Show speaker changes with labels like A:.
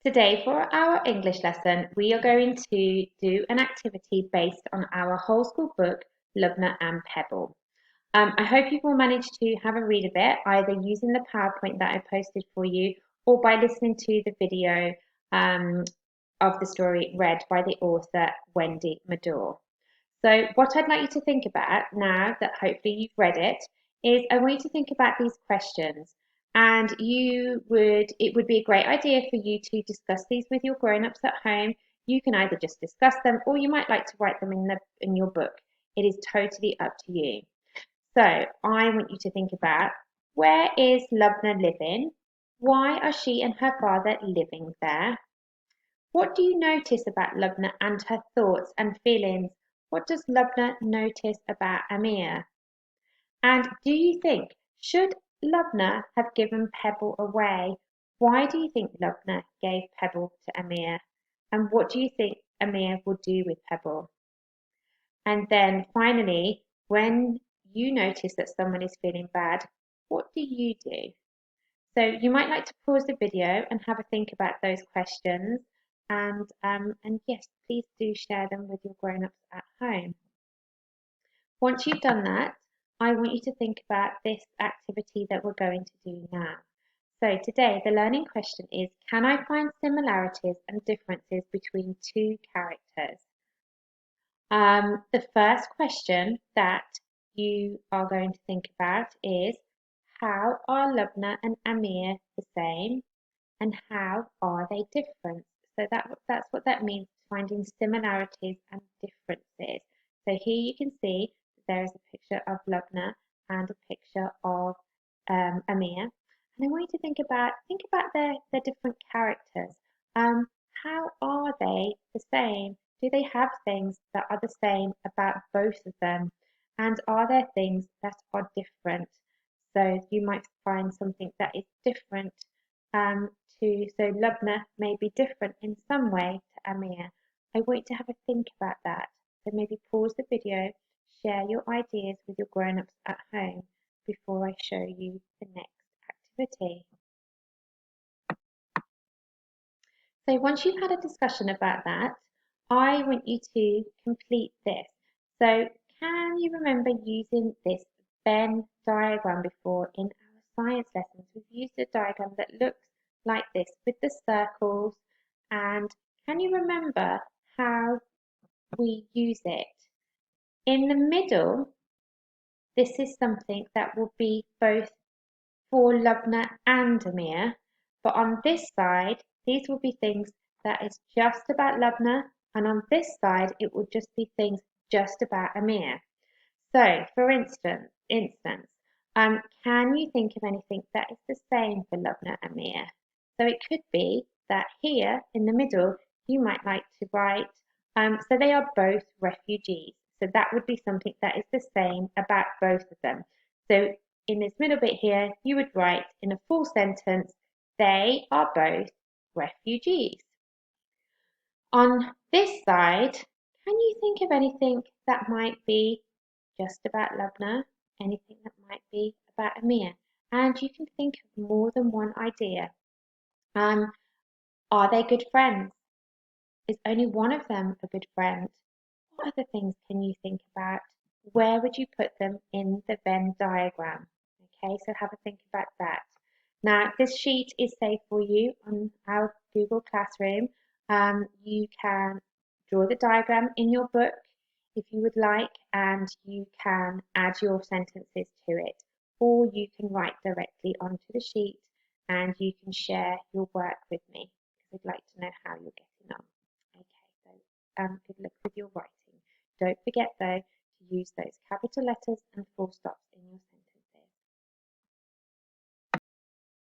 A: Today for our English lesson, we are going to do an activity based on our whole school book, Lubna and Pebble. I hope you've all managed to have a read of it, either using the PowerPoint that I posted for you or by listening to the video of the story read by the author, Wendy Madore. So what I'd like you to think about now that hopefully you've read it is I want you to think about these questions, and it would be a great idea for you to discuss these with your grown-ups at home. You can either just discuss them or you might like to write them in your book. It is totally up to you. So I want you to think about, where is Lubna living? Why are she and her father living there? What do you notice about Lubna and her thoughts and feelings? What does Lubna notice about Amir? And do you think, should Lubna have given Pebble away? Why do you think Lubna gave Pebble to Amir? And what do you think Amir will do with Pebble? And then finally, when you notice that someone is feeling bad, what do you do? So you might like to pause the video and have a think about those questions. And yes, please do share them with your grown-ups at home. Once you've done that, I want you to think about this activity that we're going to do now. So today, the learning question is, can I find similarities and differences between two characters? The first question that you are going to think about is, how are Lubna and Amir the same, and how are they different? So that's what that means, finding similarities and differences. So here you can see there is a picture of Lubna and a picture of Amir. And I want you to think about their different characters. How are they the same? Do they have things that are the same about both of them? And are there things that are different? So you might find something that is different so Lubna may be different in some way to Amir. I want you to have a think about that. So maybe pause the video, share your ideas with your grown-ups at home before I show you the next activity. So once you've had a discussion about that, I want you to complete this. So can you remember using this Venn diagram before in our science lessons? We've used a diagram that looks like this with the circles, and can you remember how we use it? In the middle, this is something that will be both for Lubna and Amir, but on this side, these will be things that is just about Lubna, and on this side, it will just be things just about Amir. So, for instance, can you think of anything that is the same for Lubna and Amir? So it could be that here in the middle, you might like to write, so they are both refugees. So that would be something that is the same about both of them. So in this middle bit here, you would write in a full sentence, they are both refugees. On this side, can you think of anything that might be just about Lubna, anything that might be about Amir? And you can think of more than one idea. Are they good friends? Is only one of them a good friend? What other things can you think about? Where would you put them in the Venn diagram? Okay, so have a think about that. Now, this sheet is saved for you on our Google Classroom. You can draw the diagram in your book if you would like, and you can add your sentences to it, or you can write directly onto the sheet and you can share your work with me because I'd like to know how you're getting on. Okay, so good luck with your writing. Don't forget though to use those capital letters and full stops